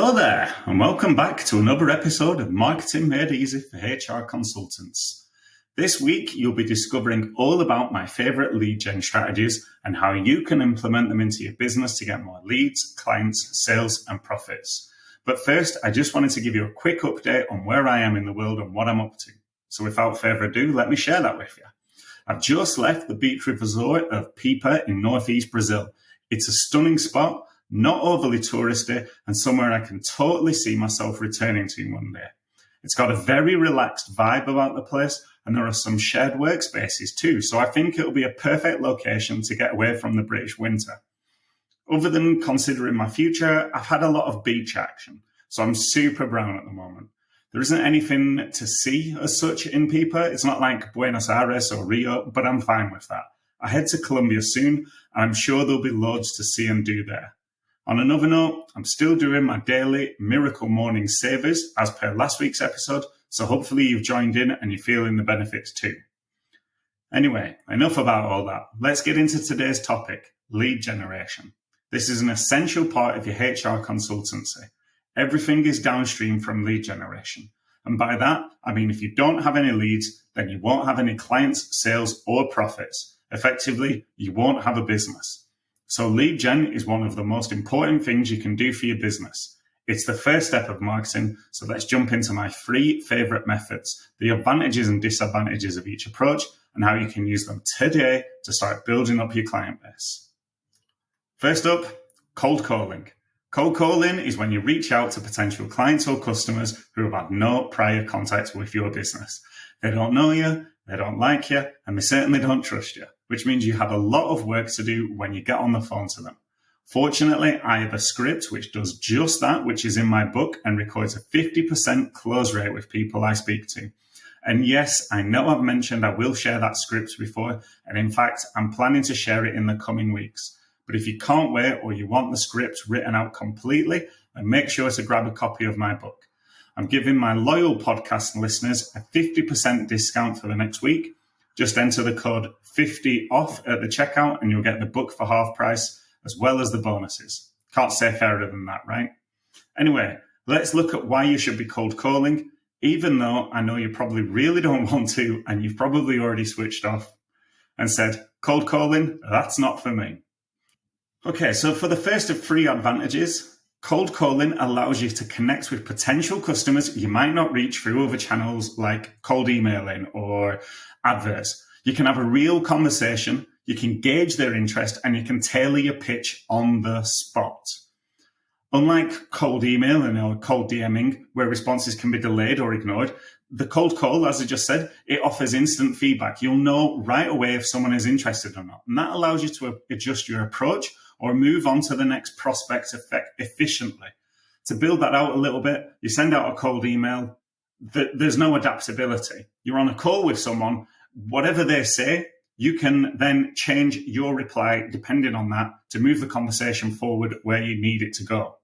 Hello there, and welcome back to another episode of Marketing Made Easy for HR Consultants. This week, you'll be discovering all about my favorite lead gen strategies and how you can implement them into your business to get more leads, clients, sales, and profits. But first, I just wanted to give you a quick update on where I am in the world and what I'm up to. So without further ado, let me share that with you. I've just left the beach resort of Pipa in northeast Brazil. It's a stunning spot, not overly touristy, and somewhere I can totally see myself returning to one day. It's got a very relaxed vibe about the place, and there are some shared workspaces too, so I think it'll be a perfect location to get away from the British winter. Other than considering my future, I've had a lot of beach action, so I'm super brown at the moment. There isn't anything to see as such in Pipa. It's not like Buenos Aires or Rio, but I'm fine with that. I head to Colombia soon, and I'm sure there'll be loads to see and do there. On another note, I'm still doing my daily Miracle Morning Savers as per last week's episode, so hopefully you've joined in and you're feeling the benefits too. Anyway, enough about all that. Let's get into today's topic, lead generation. This is an essential part of your HR consultancy. Everything is downstream from lead generation. And by that, I mean if you don't have any leads, then you won't have any clients, sales, or profits. Effectively, you won't have a business. So lead gen is one of the most important things you can do for your business. It's the first step of marketing, so let's jump into my 3 favorite methods, the advantages and disadvantages of each approach, and how you can use them today to start building up your client base. First up, cold calling. Cold calling is when you reach out to potential clients or customers who have had no prior contact with your business. They don't know you, they don't like you, and they certainly don't trust you, which means you have a lot of work to do when you get on the phone to them. Fortunately, I have a script which does just that, which is in my book and records a 50% close rate with people I speak to. And yes, I know I've mentioned I will share that script before, and in fact, I'm planning to share it in the coming weeks. But if you can't wait or you want the script written out completely, then make sure to grab a copy of my book. I'm giving my loyal podcast listeners a 50% discount for the next week. Just enter the code 50OFF at the checkout and you'll get the book for half price as well as the bonuses. Can't say fairer than that, right? Anyway, let's look at why you should be cold calling, even though I know you probably really don't want to and you've probably already switched off and said, cold calling, that's not for me. Okay, so for the first of 3 advantages, cold calling allows you to connect with potential customers you might not reach through other channels like cold emailing or adverts. You can have a real conversation, you can gauge their interest, and you can tailor your pitch on the spot. Unlike cold emailing or cold DMing, where responses can be delayed or ignored, the cold call, as I just said, it offers instant feedback. You'll know right away if someone is interested or not. And that allows you to adjust your approach or move on to the next prospect efficiently. To build that out a little bit, you send out a cold email. There's no adaptability. You're on a call with someone, whatever they say, you can then change your reply depending on that to move the conversation forward where you need it to go.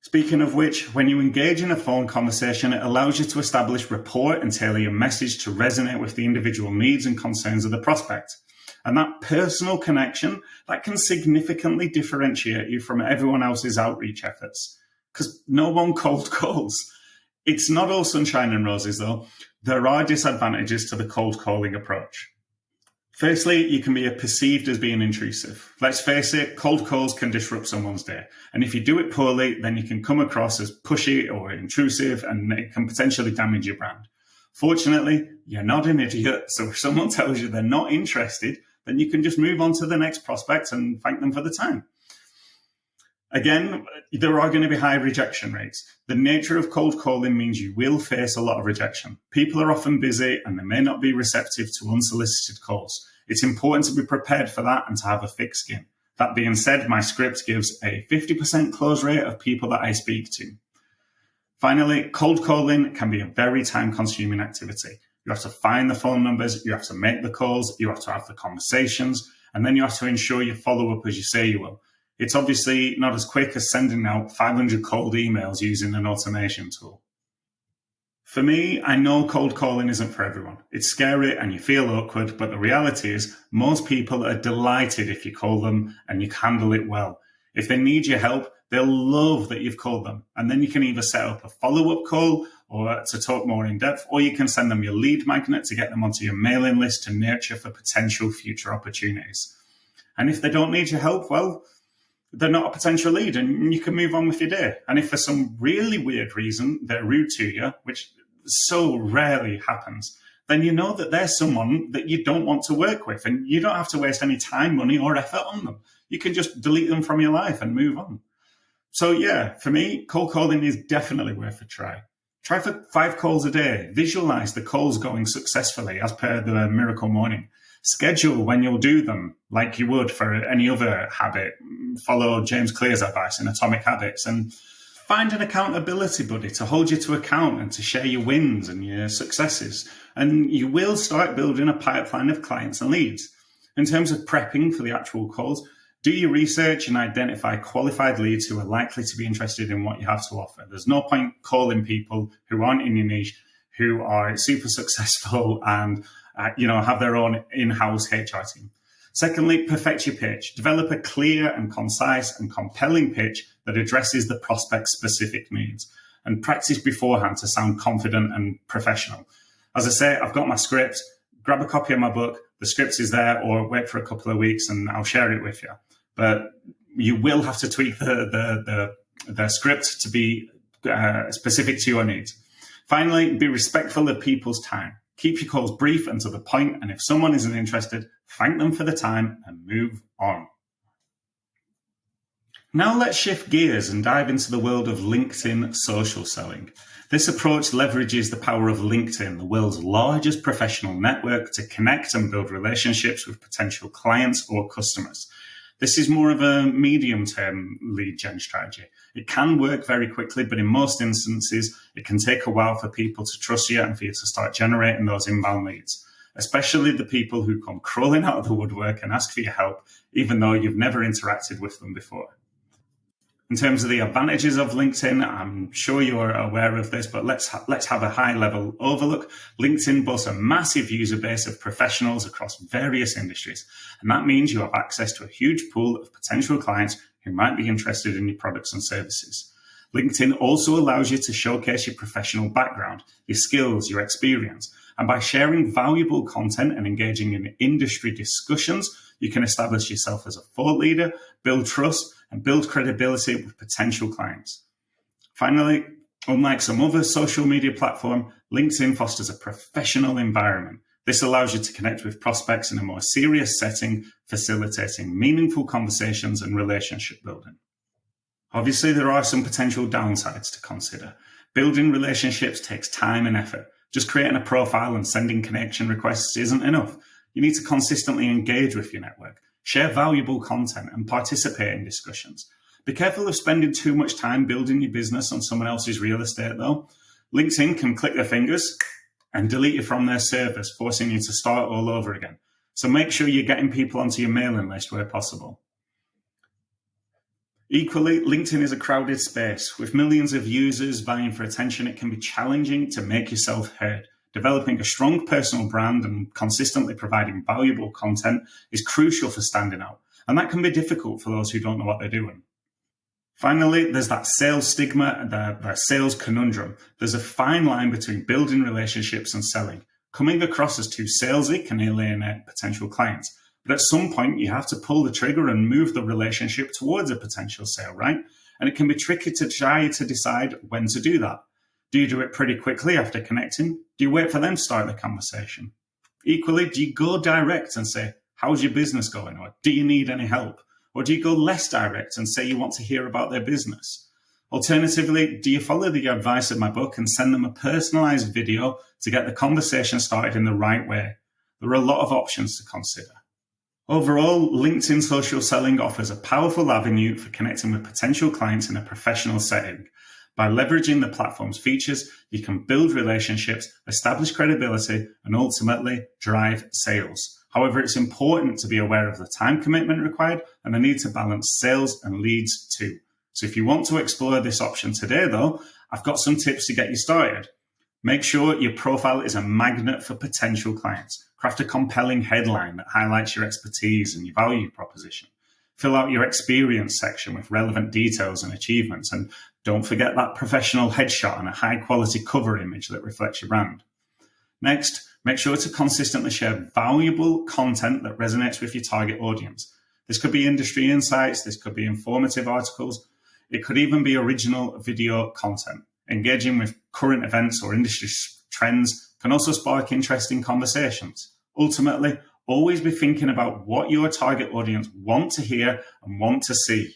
Speaking of which, when you engage in a phone conversation, it allows you to establish rapport and tailor your message to resonate with the individual needs and concerns of the prospect. And that personal connection, that can significantly differentiate you from everyone else's outreach efforts, because no one cold calls. It's not all sunshine and roses, though. There are disadvantages to the cold calling approach. Firstly, you can be perceived as being intrusive. Let's face it, cold calls can disrupt someone's day. And if you do it poorly, then you can come across as pushy or intrusive, and it can potentially damage your brand. Fortunately, you're not an idiot, so if someone tells you they're not interested, then you can just move on to the next prospect and thank them for the time. Again, there are going to be high rejection rates. The nature of cold calling means you will face a lot of rejection. People are often busy and they may not be receptive to unsolicited calls. It's important to be prepared for that and to have a thick skin. That being said, my script gives a 50% close rate of people that I speak to. Finally, cold calling can be a very time-consuming activity. You have to find the phone numbers, you have to make the calls, you have to have the conversations, and then you have to ensure you follow up as you say you will. It's obviously not as quick as sending out 500 cold emails using an automation tool. For me, I know cold calling isn't for everyone. It's scary and you feel awkward, but the reality is most people are delighted if you call them and you handle it well. If they need your help, They'll love that you've called them. And then you can either set up a follow-up call or to talk more in depth, or you can send them your lead magnet to get them onto your mailing list to nurture for potential future opportunities. And if they don't need your help, well, they're not a potential lead and you can move on with your day. And if for some really weird reason they're rude to you, which so rarely happens, then you know that they're someone that you don't want to work with and you don't have to waste any time, money or effort on them. You can just delete them from your life and move on. So yeah, for me, cold calling is definitely worth a try. Try for 5 calls a day. Visualize the calls going successfully as per the miracle morning. Schedule when you'll do them like you would for any other habit. Follow James Clear's advice in Atomic Habits and find an accountability buddy to hold you to account and to share your wins and your successes. And you will start building a pipeline of clients and leads. In terms of prepping for the actual calls, do your research and identify qualified leads who are likely to be interested in what you have to offer. There's no point calling people who aren't in your niche, who are super successful and have their own in-house HR team. Secondly, perfect your pitch. Develop a clear and concise and compelling pitch that addresses the prospect's specific needs, and practice beforehand to sound confident and professional. As I say, I've got my script. Grab a copy of my book. The script is there, or wait for a couple of weeks and I'll share it with you. But you will have to tweak the script to be specific to your needs. Finally, be respectful of people's time. Keep your calls brief and to the point, and if someone isn't interested, thank them for the time and move on. Now let's shift gears and dive into the world of LinkedIn social selling. This approach leverages the power of LinkedIn, the world's largest professional network, to connect and build relationships with potential clients or customers. This is more of a medium-term lead gen strategy. It can work very quickly, but in most instances, it can take a while for people to trust you and for you to start generating those inbound leads, especially the people who come crawling out of the woodwork and ask for your help, even though you've never interacted with them before. In terms of the advantages of LinkedIn, I'm sure you're aware of this, but let's have a high-level overlook. LinkedIn boasts a massive user base of professionals across various industries, and that means you have access to a huge pool of potential clients who might be interested in your products and services. LinkedIn also allows you to showcase your professional background, your skills, your experience, and by sharing valuable content and engaging in industry discussions, you can establish yourself as a thought leader, build trust, and build credibility with potential clients. Finally, unlike some other social media platform, LinkedIn fosters a professional environment. This allows you to connect with prospects in a more serious setting, facilitating meaningful conversations and relationship building. Obviously, there are some potential downsides to consider. Building relationships takes time and effort. Just creating a profile and sending connection requests isn't enough. You need to consistently engage with your network, share valuable content, and participate in discussions. Be careful of spending too much time building your business on someone else's real estate, though. LinkedIn can click their fingers and delete you from their servers, forcing you to start all over again. So make sure you're getting people onto your mailing list where possible. Equally, LinkedIn is a crowded space. With millions of users vying for attention, it can be challenging to make yourself heard. Developing a strong personal brand and consistently providing valuable content is crucial for standing out, and that can be difficult for those who don't know what they're doing. Finally, there's that sales stigma, that sales conundrum. There's a fine line between building relationships and selling. Coming across as too salesy can alienate potential clients, but at some point you have to pull the trigger and move the relationship towards a potential sale, right? And it can be tricky to try to decide when to do that. Do you do it pretty quickly after connecting? Do you wait for them to start the conversation? Equally, do you go direct and say, how's your business going? Or do you need any help? Or do you go less direct and say you want to hear about their business? Alternatively, do you follow the advice of my book and send them a personalized video to get the conversation started in the right way? There are a lot of options to consider. Overall, LinkedIn social selling offers a powerful avenue for connecting with potential clients in a professional setting. By leveraging the platform's features, you can build relationships, establish credibility, and ultimately drive sales. However, it's important to be aware of the time commitment required and the need to balance sales and leads too. So if you want to explore this option today, though, I've got some tips to get you started. Make sure your profile is a magnet for potential clients. Craft a compelling headline that highlights your expertise and your value proposition. Fill out your experience section with relevant details and achievements. And don't forget that professional headshot and a high quality cover image that reflects your brand. Next, make sure to consistently share valuable content that resonates with your target audience. This could be industry insights, this could be informative articles, it could even be original video content. Engaging with current events or industry trends can also spark interesting conversations. Ultimately, always be thinking about what your target audience want to hear and want to see.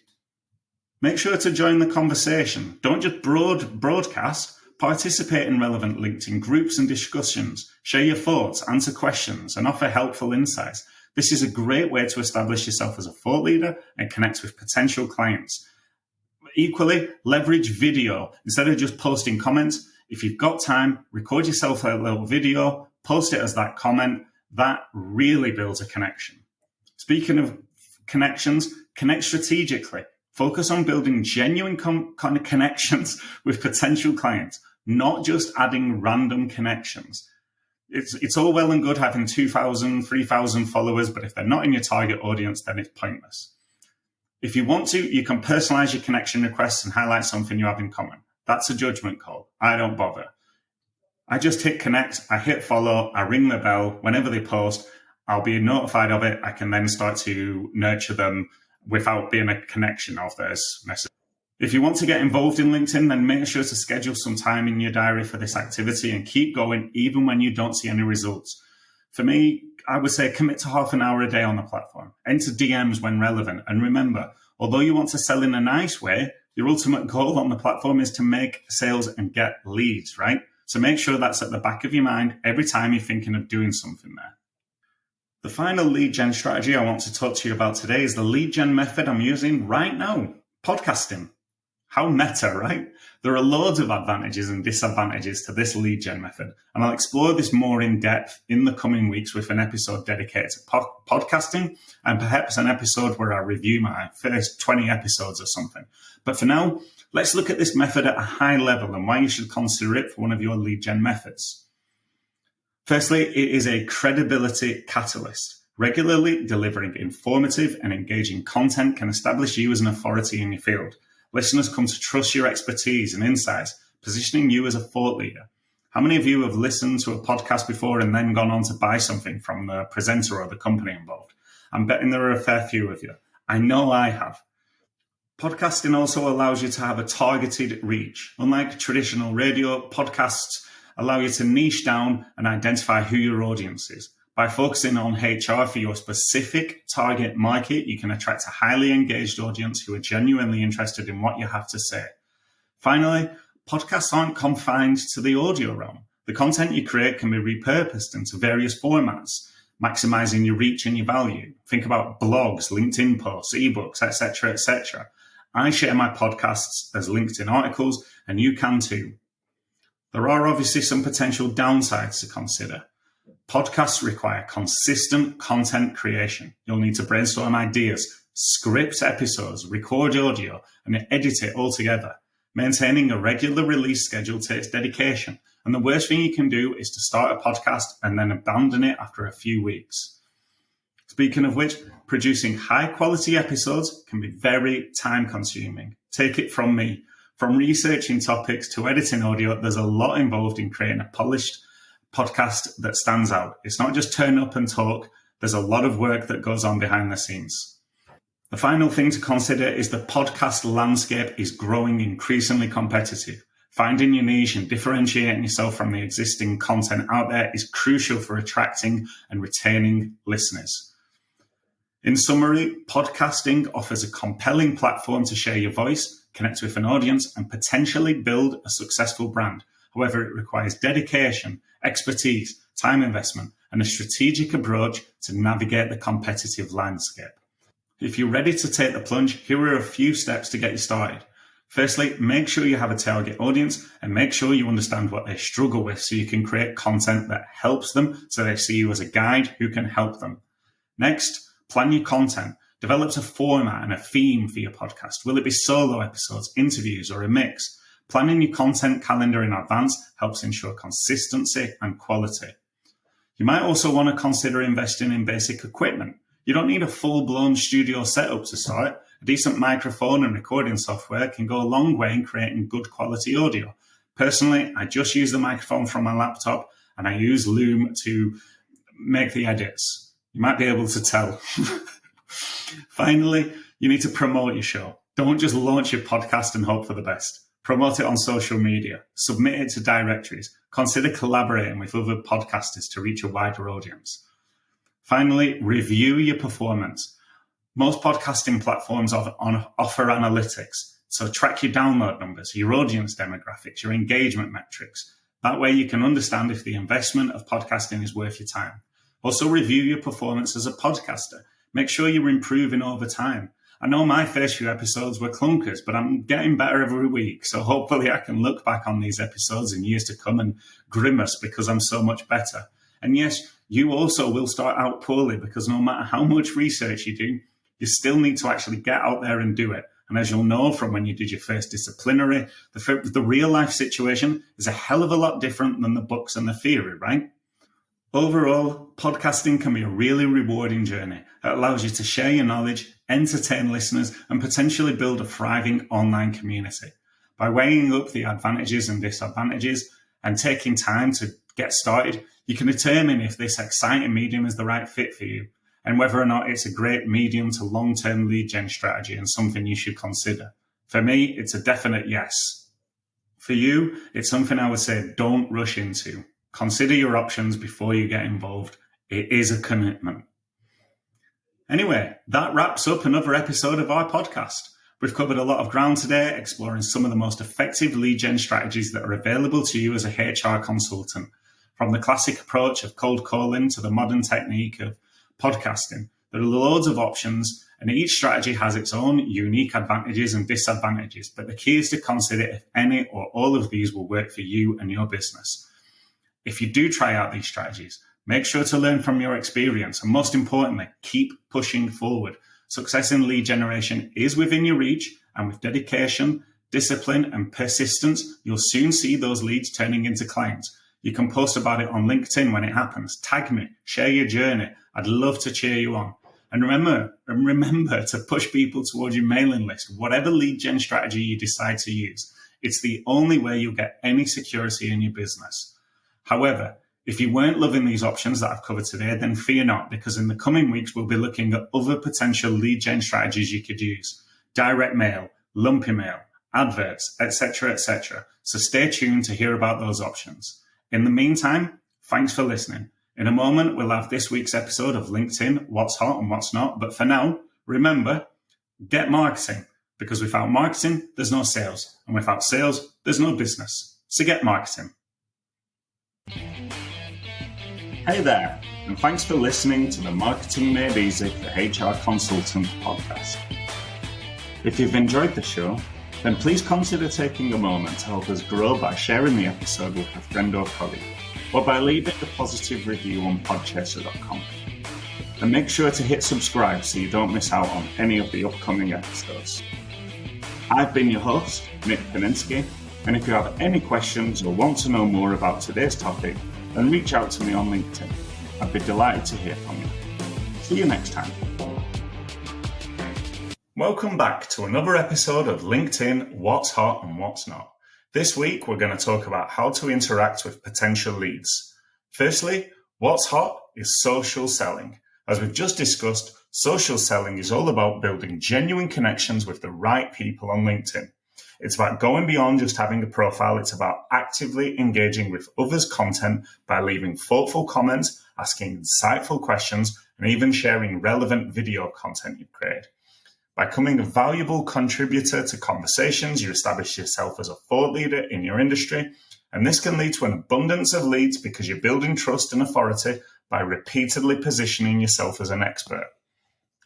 Make sure to join the conversation. Don't just broadcast. Participate in relevant LinkedIn groups and discussions. Share your thoughts, answer questions, and offer helpful insights. This is a great way to establish yourself as a thought leader and connect with potential clients. Equally, leverage video. Instead of just posting comments, if you've got time, record yourself a little video, post it as that comment. That really builds a connection. Speaking of connections, connect strategically. Focus on building genuine kind of connections with potential clients, not just adding random connections. It's all well and good having 2,000, 3,000 followers, but if they're not in your target audience, then it's pointless. If you want to, you can personalize your connection requests and highlight something you have in common. That's a judgment call. I don't bother. I just hit connect, I hit follow, I ring the bell. Whenever they post, I'll be notified of it. I can then start to nurture them without being a connection of theirs necessarily. If you want to get involved in LinkedIn, then make sure to schedule some time in your diary for this activity and keep going even when you don't see any results. For me, I would say commit to half an hour a day on the platform. Enter DMs when relevant. And remember, although you want to sell in a nice way, your ultimate goal on the platform is to make sales and get leads, right? So make sure that's at the back of your mind every time you're thinking of doing something there. The final lead gen strategy I want to talk to you about today is the lead gen method I'm using right now, podcasting. How meta, right? There are loads of advantages and disadvantages to this lead gen method, and I'll explore this more in depth in the coming weeks with an episode dedicated to podcasting and perhaps an episode where I review my first 20 episodes or something. But for now, let's look at this method at a high level and why you should consider it for one of your lead gen methods. Firstly, it is a credibility catalyst. Regularly delivering informative and engaging content can establish you as an authority in your field. Listeners come to trust your expertise and insights, positioning you as a thought leader. How many of you have listened to a podcast before and then gone on to buy something from the presenter or the company involved? I'm betting there are a fair few of you. I know I have. Podcasting also allows you to have a targeted reach. Unlike traditional radio, podcasts allow you to niche down and identify who your audience is. By focusing on HR for your specific target market, you can attract a highly engaged audience who are genuinely interested in what you have to say. Finally, podcasts aren't confined to the audio realm. The content you create can be repurposed into various formats, maximizing your reach and your value. Think about blogs, LinkedIn posts, ebooks, etc., etc. I share my podcasts as LinkedIn articles, and you can too. There are obviously some potential downsides to consider. Podcasts require consistent content creation. You'll need to brainstorm ideas, script episodes, record audio, and edit it all together. Maintaining a regular release schedule takes dedication, and the worst thing you can do is to start a podcast and then abandon it after a few weeks. Speaking of which, producing high-quality episodes can be very time-consuming. Take it from me. From researching topics to editing audio, there's a lot involved in creating a polished podcast that stands out. It's not just turn up and talk. There's a lot of work that goes on behind the scenes. The final thing to consider is the podcast landscape is growing increasingly competitive. Finding your niche and differentiating yourself from the existing content out there is crucial for attracting and retaining listeners. In summary, podcasting offers a compelling platform to share your voice, connect with an audience, and potentially build a successful brand. However, it requires dedication, expertise, time investment, and a strategic approach to navigate the competitive landscape. If you're ready to take the plunge, here are a few steps to get you started. Firstly, make sure you have a target audience and make sure you understand what they struggle with so you can create content that helps them so they see you as a guide who can help them. Next, plan your content. Develop a format and a theme for your podcast. Will it be solo episodes, interviews, or a mix? Planning your content calendar in advance helps ensure consistency and quality. You might also want to consider investing in basic equipment. You don't need a full-blown studio setup to start. A decent microphone and recording software can go a long way in creating good quality audio. Personally, I just use the microphone from my laptop and I use Loom to make the edits. You might be able to tell. Finally, you need to promote your show. Don't just launch your podcast and hope for the best. Promote it on social media. Submit it to directories. Consider collaborating with other podcasters to reach a wider audience. Finally, review your performance. Most podcasting platforms offer analytics. So track your download numbers, your audience demographics, your engagement metrics. That way you can understand if the investment of podcasting is worth your time. Also review your performance as a podcaster. Make sure you're improving over time. I know my first few episodes were clunkers, but I'm getting better every week. So hopefully I can look back on these episodes in years to come and grimace because I'm so much better. And yes, you also will start out poorly because no matter how much research you do, you still need to actually get out there and do it. And as you'll know from when you did your first disciplinary, the real life situation is a hell of a lot different than the books and the theory, right? Overall, podcasting can be a really rewarding journey. It allows you to share your knowledge, entertain listeners, and potentially build a thriving online community. By weighing up the advantages and disadvantages and taking time to get started, you can determine if this exciting medium is the right fit for you and whether or not it's a great medium to long-term lead gen strategy and something you should consider. For me, it's a definite yes. For you, it's something I would say don't rush into. Consider your options before you get involved. It is a commitment. Anyway, that wraps up another episode of our podcast. We've covered a lot of ground today, exploring some of the most effective lead gen strategies that are available to you as a HR consultant. From the classic approach of cold calling to the modern technique of podcasting, there are loads of options, and each strategy has its own unique advantages and disadvantages. But the key is to consider if any or all of these will work for you and your business. If you do try out these strategies, make sure to learn from your experience, and most importantly, keep pushing forward. Success in lead generation is within your reach, and with dedication, discipline, and persistence, you'll soon see those leads turning into clients. You can post about it on LinkedIn when it happens. Tag me, share your journey. I'd love to cheer you on. And remember to push people towards your mailing list, whatever lead gen strategy you decide to use. It's the only way you'll get any security in your business. However, if you weren't loving these options that I've covered today, then fear not, because in the coming weeks, we'll be looking at other potential lead gen strategies you could use. Direct mail, lumpy mail, adverts, etc., etc. So stay tuned to hear about those options. In the meantime, thanks for listening. In a moment, we'll have this week's episode of LinkedIn, what's hot and what's not. But for now, remember, get marketing, because without marketing, there's no sales. And without sales, there's no business. So get marketing. Hey there, and thanks for listening to the Marketing Made Easy for HR Consultant podcast. If you've enjoyed the show, then please consider taking a moment to help us grow by sharing the episode with a friend or colleague, or by leaving a positive review on podchaser.com. And make sure to hit subscribe so you don't miss out on any of the upcoming episodes. I've been your host, Nick Paninsky, and if you have any questions or want to know more about today's topic, then reach out to me on LinkedIn. I'd be delighted to hear from you. See you next time. Welcome back to another episode of LinkedIn, What's Hot and What's Not. This week, we're going to talk about how to interact with potential leads. Firstly, what's hot is social selling. As we've just discussed, social selling is all about building genuine connections with the right people on LinkedIn. It's about going beyond just having a profile. It's about actively engaging with others' content by leaving thoughtful comments, asking insightful questions, and even sharing relevant video content you've created. By becoming a valuable contributor to conversations, you establish yourself as a thought leader in your industry, and this can lead to an abundance of leads because you're building trust and authority by repeatedly positioning yourself as an expert.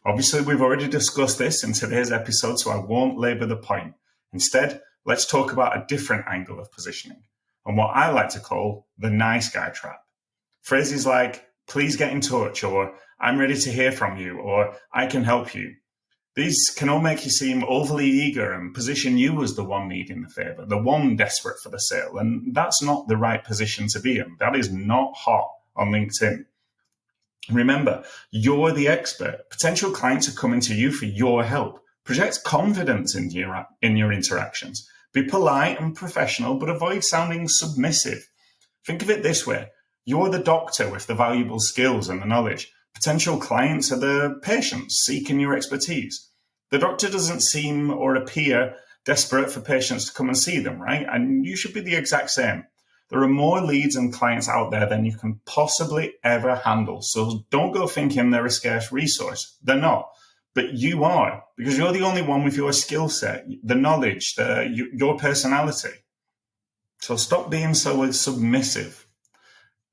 Obviously, we've already discussed this in today's episode, so I won't labor the point. Instead, let's talk about a different angle of positioning, and what I like to call the nice guy trap. Phrases like, please get in touch, or I'm ready to hear from you, or I can help you. These can all make you seem overly eager and position you as the one needing the favor, the one desperate for the sale. And that's not the right position to be in. That is not hot on LinkedIn. Remember, you're the expert. Potential clients are coming to you for your help. Project confidence in your interactions. Be polite and professional, but avoid sounding submissive. Think of it this way. You're the doctor with the valuable skills and the knowledge. Potential clients are the patients seeking your expertise. The doctor doesn't seem or appear desperate for patients to come and see them, right? And you should be the exact same. There are more leads and clients out there than you can possibly ever handle. So don't go thinking they're a scarce resource. They're not. But you are, because you're the only one with your skill set, the knowledge, your personality. So stop being so submissive.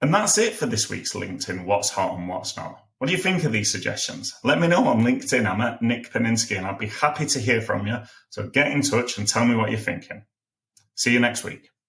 And that's it for this week's LinkedIn What's Hot and What's Not. What do you think of these suggestions? Let me know on LinkedIn. I'm at Nick Paninsky and I'd be happy to hear from you. So get in touch and tell me what you're thinking. See you next week.